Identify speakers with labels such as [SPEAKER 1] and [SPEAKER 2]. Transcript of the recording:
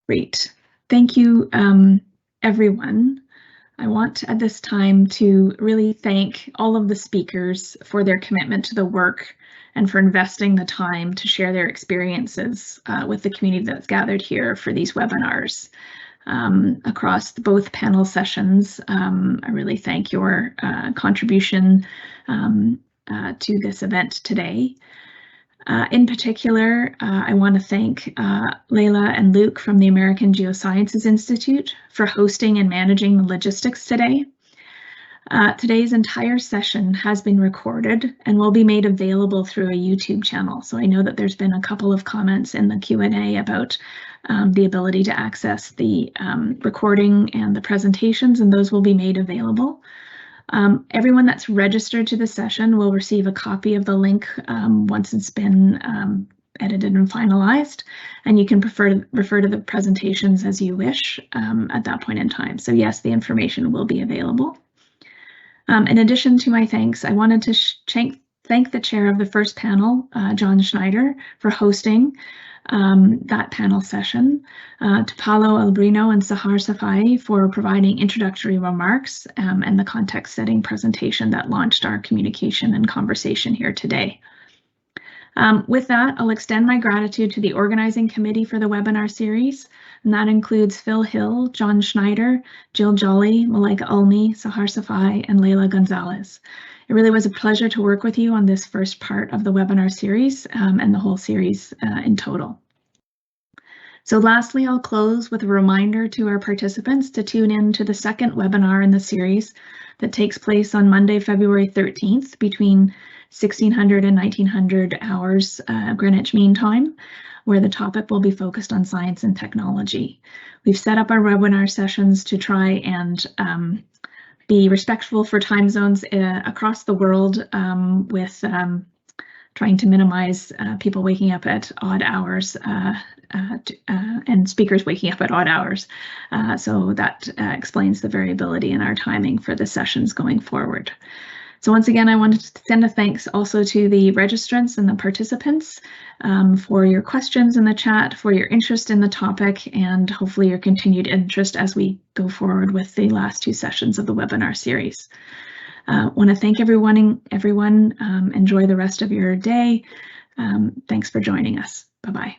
[SPEAKER 1] Great. Thank you, everyone. I want at this time to really thank all of the speakers for their commitment to the work and for investing the time to share their experiences with the community that's gathered here for these webinars. Across both panel sessions, I really thank your contribution to this event today. In particular, I want to thank Layla and Luke from the American Geosciences Institute for hosting and managing the logistics today. Today's entire session has been recorded and will be made available through a YouTube channel. So I know that there's been a couple of comments in the Q&A about the ability to access the recording and the presentations, and those will be made available. Everyone that's registered to the session will receive a copy of the link once it's been edited and finalized, and you can refer to the presentations as you wish at that point in time. So yes, the information will be available. In addition to my thanks, I wanted to thank the chair of the first panel, John Schneider, for hosting that panel session, to Paulo Albrino and Sahar Safai for providing introductory remarks and the context-setting presentation that launched our communication and conversation here today. With that, I'll extend my gratitude to the organizing committee for the webinar series, and that includes Phil Hill, John Schneider, Jill Jolly, Malaika Ulmi, Sahar Safai, and Leila Gonzalez. It really was a pleasure to work with you on this first part of the webinar series and the whole series in total. So lastly, I'll close with a reminder to our participants to tune in to the second webinar in the series that takes place on Monday, February 13th between 1600 and 1900 hours Greenwich Mean Time, where the topic will be focused on science and technology. We've set up our webinar sessions to try and be respectful for time zones across the world with trying to minimize people waking up at odd hours and speakers waking up at odd hours. So that explains the variability in our timing for the sessions going forward. So once again, I wanted to send a thanks also to the registrants and the participants for your questions in the chat, for your interest in the topic, and hopefully your continued interest as we go forward with the last two sessions of the webinar series. Want to thank everyone. Enjoy the rest of your day. Thanks for joining us. Bye-bye.